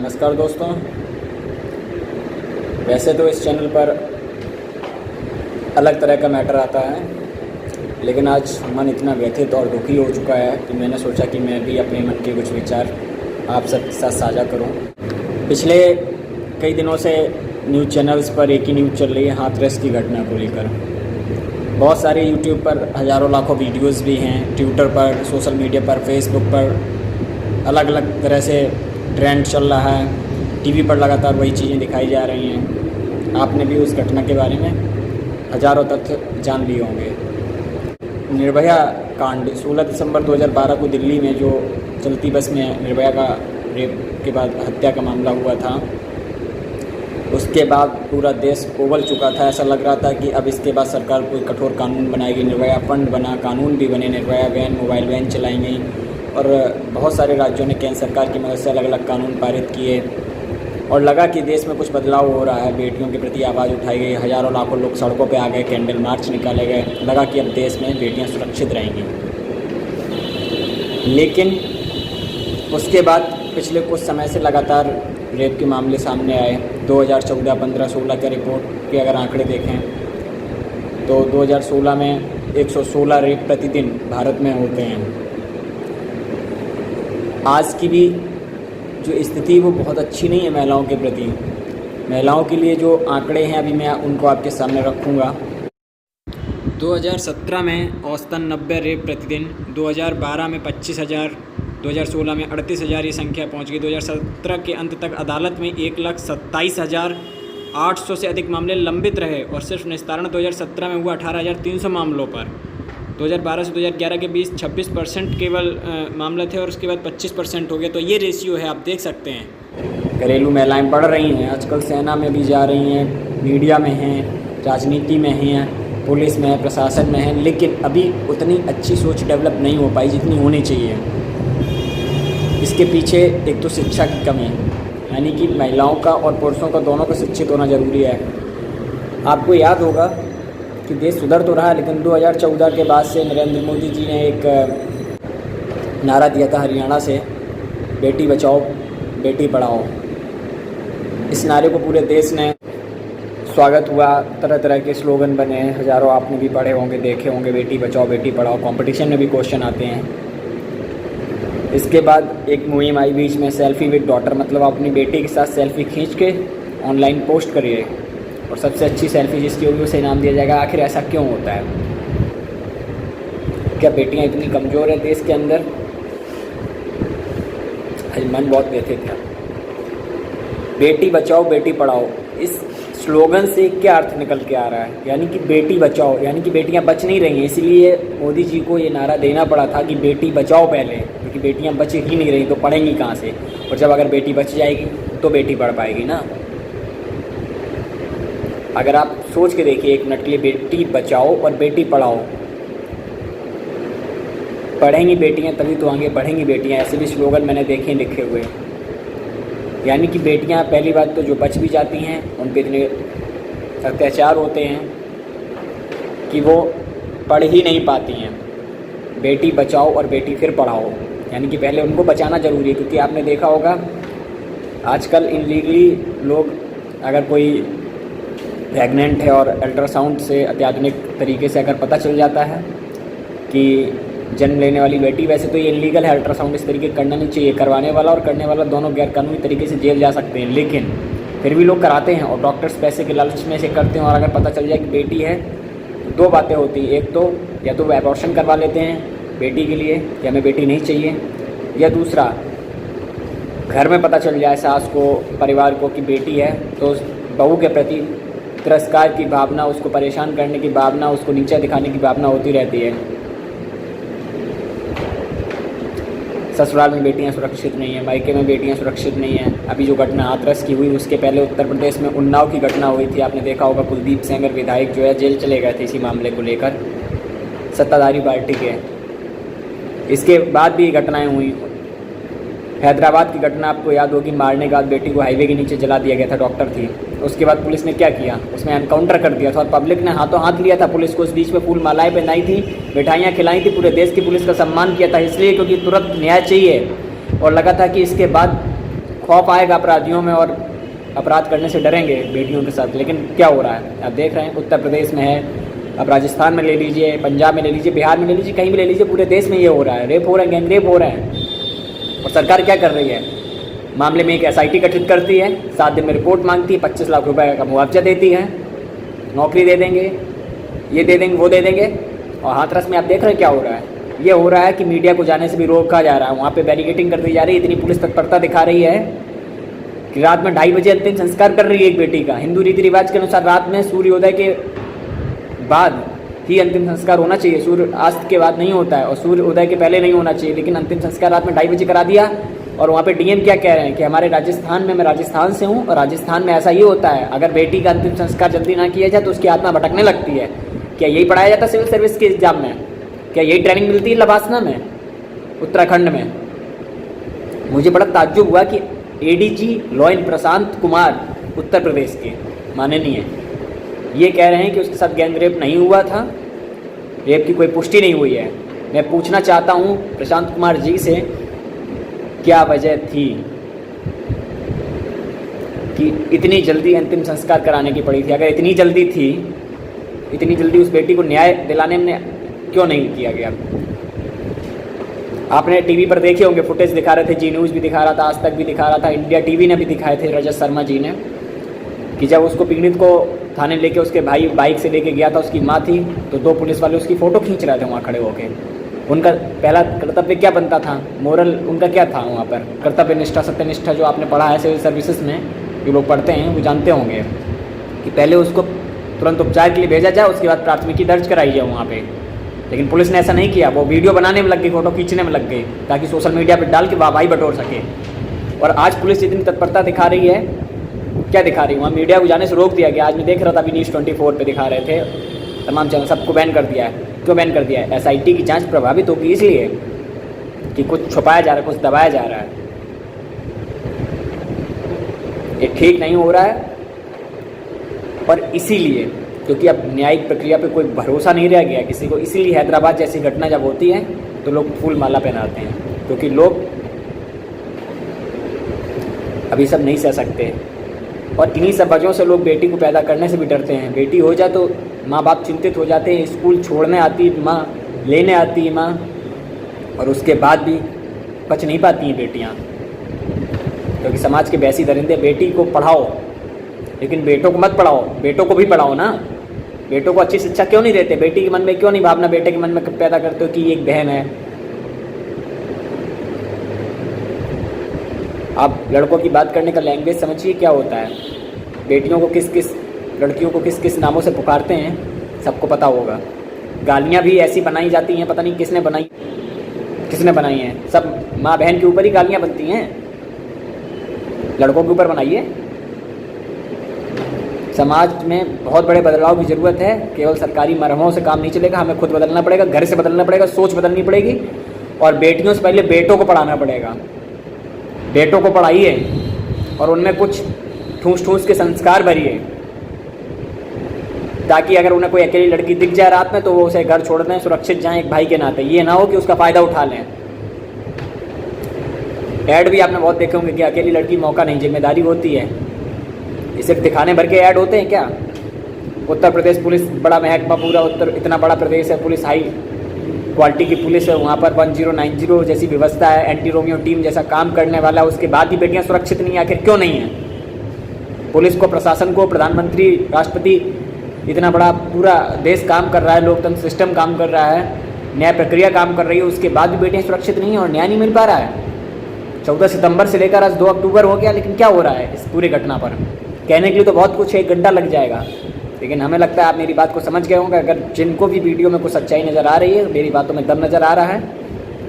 नमस्कार दोस्तों। वैसे तो इस चैनल पर अलग तरह का मैटर आता है, लेकिन आज मन इतना व्यथित और दुखी हो चुका है कि मैंने सोचा कि मैं भी अपने मन के कुछ विचार आप सबके साथ साझा करूं। पिछले कई दिनों से न्यूज़ चैनल्स पर एक ही न्यूज़ चल रही है हाथरस की घटना को लेकर। बहुत सारे यूट्यूब पर हज़ारों लाखों वीडियोज़ भी हैं, ट्विटर पर, सोशल मीडिया पर, फेसबुक पर अलग अलग तरह से ट्रेंड चल रहा है। टीवी पर लगातार वही चीज़ें दिखाई जा रही हैं। आपने भी उस घटना के बारे में हज़ारों तथ्य जान लिए होंगे। निर्भया कांड 16 दिसंबर 2012 को दिल्ली में जो चलती बस में निर्भया का रेप के बाद हत्या का मामला हुआ था, उसके बाद पूरा देश उबल चुका था। ऐसा लग रहा था कि अब इसके बाद सरकार कोई कठोर कानून बनाएगी। निर्भया फंड बना, कानून भी बने, निर्भया वैन, मोबाइल वैन चलाई गई और बहुत सारे राज्यों ने केंद्र सरकार की मदद से अलग अलग कानून पारित किए और लगा कि देश में कुछ बदलाव हो रहा है। बेटियों के प्रति आवाज़ उठाई गई, हज़ारों लाखों लोग सड़कों पे आ गए, कैंडल मार्च निकाले गए। लगा कि अब देश में बेटियां सुरक्षित रहेंगी। लेकिन उसके बाद पिछले कुछ समय से लगातार रेप के मामले सामने आए। 2014, 15, 16 के रिपोर्ट के अगर आंकड़े देखें तो 2016 में 116 रेप प्रतिदिन भारत में होते हैं। आज की भी जो स्थिति वो बहुत अच्छी नहीं है महिलाओं के प्रति। महिलाओं के लिए जो आंकड़े हैं अभी मैं उनको आपके सामने रखूँगा। 2017 में औसतन 90 रेप प्रतिदिन, 2012 में 25,000, 2016 में 38,000 ये संख्या पहुंच गई। 2017 के अंत तक अदालत में 1,27,800 से अधिक मामले लंबित रहे और सिर्फ निस्तारण 2017 में हुआ 18,300 मामलों पर। 2012 से 2011 के बीच 26% केवल मामले थे और उसके बाद 25% हो गए। तो ये रेशियो है, आप देख सकते हैं। घरेलू महिलाएं बढ़ रही हैं, आजकल सेना में भी जा रही हैं, मीडिया में हैं, राजनीति में हैं, पुलिस में है, प्रशासन में है, लेकिन अभी उतनी अच्छी सोच डेवलप नहीं हो पाई जितनी होनी चाहिए। इसके पीछे एक तो शिक्षा की कमी है, यानी कि महिलाओं का और पुरुषों का दोनों का शिक्षित होना ज़रूरी है। आपको याद होगा कि देश सुधर तो रहा, लेकिन 2014 के बाद से नरेंद्र मोदी जी ने एक नारा दिया था हरियाणा से, बेटी बचाओ बेटी पढ़ाओ। इस नारे को पूरे देश ने स्वागत हुआ, तरह तरह के स्लोगन बने, हज़ारों आपने भी पढ़े होंगे, देखे होंगे, बेटी बचाओ बेटी पढ़ाओ। कंपटीशन में भी क्वेश्चन आते हैं। इसके बाद एक मुहिम आई बीच में, सेल्फी विद डॉटर, मतलब अपनी बेटी के साथ सेल्फी खींच के ऑनलाइन पोस्ट करिए और सबसे अच्छी सेल्फी जिसकी होगी उसे इनाम दिया जाएगा। आखिर ऐसा क्यों होता है? क्या बेटियां इतनी कमज़ोर है देश के अंदर? आज मन बहुत व्यथित है। बेटी बचाओ बेटी पढ़ाओ, इस स्लोगन से क्या अर्थ निकल के आ रहा है? यानी कि बेटी बचाओ, यानी कि बेटियां बच नहीं रही हैं, इसलिए मोदी जी को ये नारा देना पड़ा था कि बेटी बचाओ पहले, क्योंकि बेटियां बच ही नहीं रही तो पढ़ेंगी कहाँ से? और जब अगर बेटी बच जाएगी तो बेटी पढ़ पाएगी ना। अगर आप सोच के देखिए एक मिनट के लिए, बेटी बचाओ और बेटी पढ़ाओ, पढ़ेंगी बेटियां तभी तो आगे बढ़ेंगी बेटियां। ऐसे भी स्लोगन मैंने देखे लिखे हुए। यानी कि बेटियां पहली बात तो जो बच भी जाती हैं उन पर इतने अत्याचार होते हैं कि वो पढ़ ही नहीं पाती हैं। बेटी बचाओ और बेटी फिर पढ़ाओ, यानी कि पहले उनको बचाना ज़रूरी है। क्योंकि आपने देखा होगा आजकल इनलीगली लोग, अगर कोई प्रेग्नेंट है और अल्ट्रासाउंड से अत्याधुनिक तरीके से अगर पता चल जाता है कि जन्म लेने वाली बेटी, वैसे तो ये इलीगल है, अल्ट्रासाउंड इस तरीके करना नहीं चाहिए। करवाने वाला और करने वाला दोनों गैरकानूनी तरीके से जेल जा सकते हैं, लेकिन फिर भी लोग कराते हैं और डॉक्टर्स पैसे के लालच में से करते हैं। और अगर पता चल जाए कि बेटी है तो दो बातें होती हैं, एक तो या तो वो एबॉर्शन करवा लेते हैं बेटी के लिए कि हमें बेटी नहीं चाहिए, या दूसरा घर में पता चल जाए सास को, परिवार को कि बेटी है तो बहू के प्रति तिरस्कार की भावना, उसको परेशान करने की भावना, उसको नीचा दिखाने की भावना होती रहती है। ससुराल में बेटियां सुरक्षित नहीं हैं, मायके में बेटियां सुरक्षित नहीं हैं। अभी जो घटना हाथरस की हुई, उसके पहले उत्तर प्रदेश में उन्नाव की घटना हुई थी। आपने देखा होगा कुलदीप सेंगर विधायक जो है जेल चले गए थे इसी मामले को लेकर, सत्ताधारी पार्टी के। इसके बाद भी घटनाएं हुई। हैदराबाद की घटना आपको याद होगी, मारने के बाद बेटी को हाईवे के नीचे जला दिया गया था, डॉक्टर थी। उसके बाद पुलिस ने क्या किया, उसमें एनकाउंटर कर दिया था और पब्लिक ने हाथों हाथ लिया था पुलिस को। उस बीच में फूल मालाएं पहनाई थी, मिठाइयाँ खिलाई थी, पूरे देश की पुलिस का सम्मान किया था, इसलिए क्योंकि तुरंत न्याय चाहिए और लगा था कि इसके बाद खौफ आएगा अपराधियों में और अपराध करने से डरेंगे बेटियों के साथ। लेकिन क्या हो रहा है आप देख रहे हैं, उत्तर प्रदेश में है, अब राजस्थान में ले लीजिए, पंजाब में ले लीजिए, बिहार में ले लीजिए, कहीं भी ले लीजिए, पूरे देश में ये हो रहा है, रेप हो रहा है, गैंग रेप हो रहा है। और सरकार क्या कर रही है, मामले में एक SIT गठित करती है, 7 दिन में रिपोर्ट मांगती है, 25 लाख रुपए का मुआवजा देती है, नौकरी दे देंगे, ये दे देंगे, वो दे देंगे। और हाथरस में आप देख रहे हैं क्या हो रहा है, ये हो रहा है कि मीडिया को जाने से भी रोका जा रहा है, वहाँ पे बैरिकेडिंग कर दी जा रही है। इतनी पुलिस तत्परता दिखा रही है कि रात में 2:30 बजे अंतिम संस्कार कर रही है एक बेटी का। हिंदू रीति रिवाज के अनुसार रात में सूर्योदय के बाद ही अंतिम संस्कार होना चाहिए, सूर्यास्त के बाद नहीं होता है और सूर्योदय के पहले नहीं होना चाहिए। लेकिन अंतिम संस्कार रात में 2:30 बजे करा दिया। और वहाँ पे DM क्या कह रहे हैं कि हमारे राजस्थान में, मैं राजस्थान से हूँ और राजस्थान में ऐसा ही होता है, अगर बेटी का अंतिम संस्कार जल्दी ना किया जाए तो उसकी आत्मा भटकने लगती है। क्या यही पढ़ाया जाता है सिविल सर्विस के एग्जाम में? क्या यही ट्रेनिंग मिलती है लबासना में, उत्तराखंड में? मुझे बड़ा ताज्जुब हुआ कि ADG law in Prashant Kumar Uttar Pradesh के माननीय ये कह रहे हैं कि उसके साथ गैंग रेप नहीं हुआ था, रेप की कोई पुष्टि नहीं हुई है। मैं पूछना चाहता हूँ प्रशांत कुमार जी से, क्या वजह थी कि इतनी जल्दी अंतिम संस्कार कराने की पड़ी थी? अगर इतनी जल्दी थी, इतनी जल्दी उस बेटी को न्याय दिलाने में क्यों नहीं किया गया? आपने टीवी पर देखे होंगे, फुटेज दिखा रहे थे, जी न्यूज़ भी दिखा रहा था, आज तक भी दिखा रहा था, इंडिया TV ने भी दिखाए थे, रजत शर्मा जी ने, कि जब उसको पीड़ित को थाने लेके उसके भाई बाइक से लेके गया था, उसकी माँ थी, तो 2 पुलिस वाले उसकी फ़ोटो खींच रहे थे वहाँ खड़े होके। उनका पहला कर्तव्य क्या बनता था, मोरल उनका क्या था वहाँ पर? कर्तव्य निष्ठा, सत्यनिष्ठा, जो आपने पढ़ा है सिविल सर्विसेज में, जो लोग पढ़ते हैं वो जानते होंगे कि पहले उसको तुरंत उपचार के लिए भेजा जाए, उसके बाद प्राथमिकी दर्ज कराई जाए वहाँ पे। लेकिन पुलिस ने ऐसा नहीं किया, वो वीडियो बनाने में लग गई, फ़ोटो खींचने में लग गई, ताकि सोशल मीडिया पर डाल के वाहवाही बटोर सके। और आज पुलिस इतनी तत्परता दिखा रही है, क्या दिखा रही है? वहाँ मीडिया को जाने से रोक दिया गया। आज मैं देख रहा था अभी न्यूज़ 24 पे दिखा रहे थे, तमाम चैनल, सबको बैन कर दिया है। क्यों बैन कर दिया है? SIT की जांच प्रभावित होगी इसलिए कि कुछ छुपाया जा रहा है, कुछ दबाया जा रहा है। ये ठीक नहीं हो रहा है। और इसीलिए, क्योंकि अब न्यायिक प्रक्रिया पे कोई भरोसा नहीं रह गया किसी को, इसीलिए हैदराबाद जैसी घटना जब होती है तो लोग फूल माला पहनाते हैं, क्योंकि लोग अभी सब नहीं सह सकते। और इन्हीं सब वजहों से लोग बेटी को पैदा करने से भी डरते हैं। बेटी हो जाए तो माँ बाप चिंतित हो जाते हैं, स्कूल छोड़ने आती माँ, लेने आती है माँ, और उसके बाद भी बच नहीं पाती हैं बेटियाँ, क्योंकि समाज के वैसी दरिंदे। बेटी को पढ़ाओ, लेकिन बेटों को मत पढ़ाओ, बेटों को भी पढ़ाओ ना। बेटों को अच्छी शिक्षा क्यों नहीं देते? बेटी के मन में क्यों नहीं भावना बेटे के मन में पैदा करते हो कि ये एक बहन है? आप लड़कों की बात करने का लैंग्वेज समझिए क्या होता है। बेटियों को किस किस, लड़कियों को किस किस नामों से पुकारते हैं, सबको पता होगा। गालियाँ भी ऐसी बनाई जाती हैं, पता नहीं किसने बनाई हैं। सब माँ बहन के ऊपर ही गालियाँ बनती हैं, लड़कों के ऊपर बनाइए। समाज में बहुत बड़े बदलाव की ज़रूरत है। केवल सरकारी मरहमों से काम नहीं चलेगा, हमें खुद बदलना पड़ेगा, घर से बदलना पड़ेगा, सोच बदलनी पड़ेगी। और बेटियों से पहले बेटों को पढ़ाना पड़ेगा। बेटों को पढ़ाइए और उनमें कुछ ठूस ठूस के संस्कार भरिए, ताकि अगर उन्हें कोई अकेली लड़की दिख जाए रात में तो वो उसे घर छोड़ दें, सुरक्षित जाएं एक भाई के नाते। ये ना हो कि उसका फ़ायदा उठा लें। ऐड भी आपने बहुत देखे होंगे कि अकेली लड़की मौका नहीं, जिम्मेदारी होती है। इसे दिखाने भर के ऐड होते हैं क्या? उत्तर प्रदेश पुलिस बड़ा महकमा, पूरा उत्तर इतना बड़ा प्रदेश है, पुलिस हाई क्वालिटी की पुलिस है, वहाँ पर 1090 जैसी व्यवस्था है, एंटी रोमियो टीम जैसा काम करने वाला, उसके बाद भी बेटियाँ सुरक्षित नहीं। आखिर क्यों नहीं है? पुलिस को, प्रशासन को, प्रधानमंत्री, राष्ट्रपति, इतना बड़ा पूरा देश काम कर रहा है, लोकतंत्र सिस्टम काम कर रहा है, न्याय प्रक्रिया काम कर रही है, उसके बाद भी बेटियाँ सुरक्षित नहीं हैं और न्याय नहीं मिल पा रहा है। 14 सितंबर से लेकर आज 2 अक्टूबर हो गया, लेकिन क्या हो रहा है इस पूरी घटना पर? कहने के लिए तो बहुत कुछ है, 1 घंटा लग जाएगा, लेकिन हमें लगता है आप मेरी बात को समझ गए होंगे। अगर जिनको भी वीडियो में कुछ सच्चाई नज़र आ रही है, मेरी बातों में दम नज़र आ रहा है,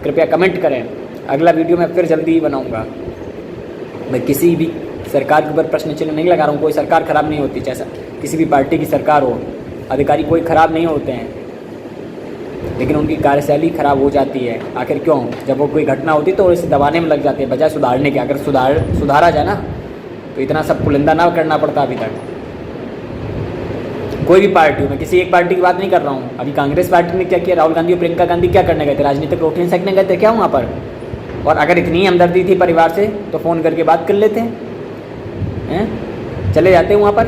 कृपया कमेंट करें। अगला वीडियो मैं फिर जल्दी ही बनाऊँगा। मैं किसी भी सरकार के ऊपर प्रश्न चिन्ह नहीं लगा रहा हूँ। कोई सरकार ख़राब नहीं होती, जैसा किसी भी पार्टी की सरकार हो, अधिकारी कोई ख़राब नहीं होते हैं, लेकिन उनकी कार्यशैली ख़राब हो जाती है। आखिर क्यों? जब वो कोई घटना होती तो इसे दबाने में लग जाते हैं, बजाय सुधारने के। अगर सुधारा जाए ना तो इतना सब पुलिंदा ना करना पड़ता अभी तक। कोई भी पार्टी हो, मैं किसी एक पार्टी की बात नहीं कर रहा हूँ। अभी कांग्रेस पार्टी ने क्या किया? राहुल गांधी और प्रियंका गांधी क्या करने गए थे? राजनीतिक रोटियां सेकने गए थे क्या वहाँ पर? और अगर इतनी हमदर्दी थी परिवार से तो फ़ोन करके बात कर लेते हैं, चले जाते वहाँ पर।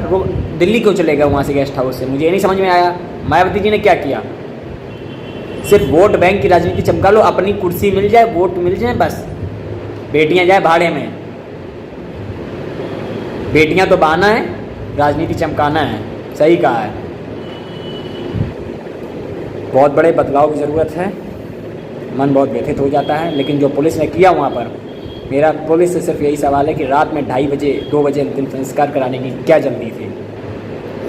दिल्ली क्यों चले गए वहाँ से गेस्ट हाउस से, मुझे ये नहीं समझ में आया। मायावती जी ने क्या किया, सिर्फ वोट बैंक की राजनीति चमका लो, अपनी कुर्सी मिल जाए, वोट मिल जाए, बस बेटियां जाए भाड़े में। बेटियां तो बहाना है, राजनीति चमकाना है। सही कहा है, बहुत बड़े बदलाव की ज़रूरत है। मन बहुत व्यथित हो जाता है। लेकिन जो पुलिस ने किया वहाँ पर, मेरा पुलिस से सिर्फ यही सवाल है कि रात में 2:30 बजे 2 बजे अंतिम संस्कार कराने की क्या जल्दी थी?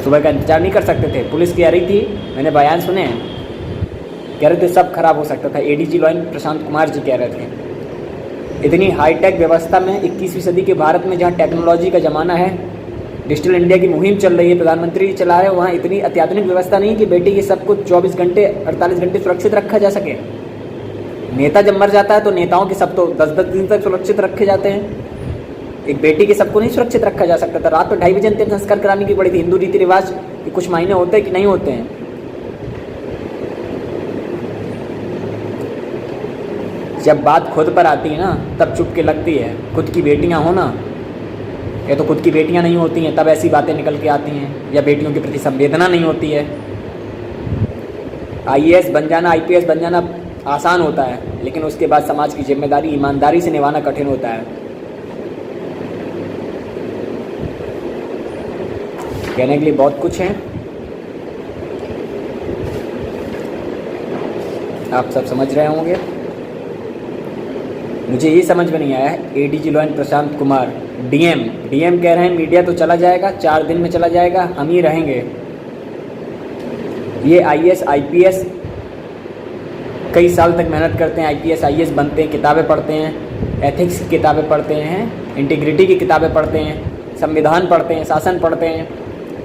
सुबह का इंतजार नहीं कर सकते थे? पुलिस कह रही थी, मैंने बयान सुने हैं, कह रहे थे सब खराब हो सकता था। एडीजी लॉ प्रशांत कुमार जी कह रहे थे, इतनी हाईटेक व्यवस्था में 21वीं सदी के भारत में जहाँ टेक्नोलॉजी का ज़माना है, डिजिटल इंडिया की मुहिम चल रही है, प्रधानमंत्री चला रहे हैं, वहाँ इतनी अत्याधुनिक व्यवस्था नहीं है कि बेटी के सब कुछ 24 घंटे 48 घंटे सुरक्षित रखा जा सके। नेता जब मर जाता है तो नेताओं के सब तो 10-10 दिन तक सुरक्षित रखे जाते हैं, एक बेटी के सबको नहीं सुरक्षित रखा जा सकता था। रात को 2:30 बजे अंतिम संस्कार कराने की पड़ी थी। हिंदू रीति रिवाज के कुछ मायने होते हैं कि नहीं होते हैं। जब बात खुद पर आती है ना, तब चुपके लगती है। खुद की बेटियां हो ना, या तो खुद की बेटियां नहीं होती हैं तब ऐसी बातें निकल के आती हैं, या बेटियों के प्रति संवेदना नहीं होती है। IAS बन जाना, IPS बन जाना आसान होता है, लेकिन उसके बाद समाज की जिम्मेदारी ईमानदारी से निभाना कठिन होता है। कहने के लिए बहुत कुछ है, आप सब समझ रहे होंगे। मुझे ये समझ में नहीं आया है, ADG law Prashant Kumar, DM कह रहे हैं मीडिया तो चला जाएगा, 4 दिन में चला जाएगा, हम ही रहेंगे। ये IAS IPS कई साल तक मेहनत करते हैं, IPS IAS बनते हैं, किताबें पढ़ते हैं, एथिक्स की किताबें पढ़ते हैं, इंटीग्रिटी की किताबें पढ़ते हैं, संविधान पढ़ते हैं, शासन पढ़ते हैं,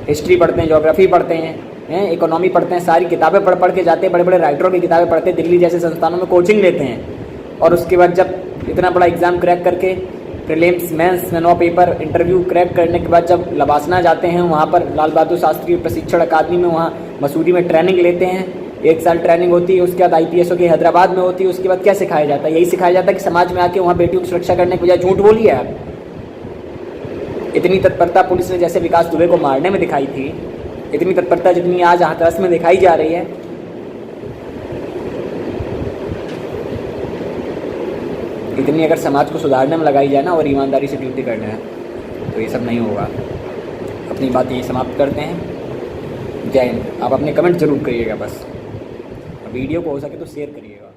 हिस्ट्री पढ़ते हैं, ज्योग्राफी पढ़ते हैं, इकोनॉमी पढ़ते हैं। सारी किताबें पढ़ के जाते हैं, बड़े बड़े राइटरों की किताबें पढ़ते हैं, दिल्ली जैसे संस्थानों में कोचिंग लेते हैं, और उसके बाद जब इतना बड़ा एग्ज़ाम क्रैक करके प्रीलिम्स मेंस में 9 पेपर इंटरव्यू क्रैक करने के बाद जब लबासना जाते हैं, वहाँ पर लाल बहादुर शास्त्री प्रशिक्षण अकादमी में, वहाँ मसूरी में ट्रेनिंग लेते हैं। 1 साल ट्रेनिंग होती है, उसके बाद IPS की हैदराबाद में होती है। उसके बाद क्या सिखाया जाता है? यही सिखाया जाता है कि समाज में आके वहाँ बेटियों की सुरक्षा करने के बजाय झूठ बोली है आप। इतनी तत्परता पुलिस ने जैसे विकास दुबे को मारने में दिखाई थी, इतनी तत्परता जितनी आज हाथरस में दिखाई जा रही है, इतनी अगर समाज को सुधारने में लगाई जाए ना और ईमानदारी से ड्यूटी करना है, तो ये सब नहीं होगा। अपनी बात यही समाप्त करते हैं। जय हिंद। आप अपने कमेंट जरूर करिएगा, बस वीडियो को हो सके तो शेयर करिएगा।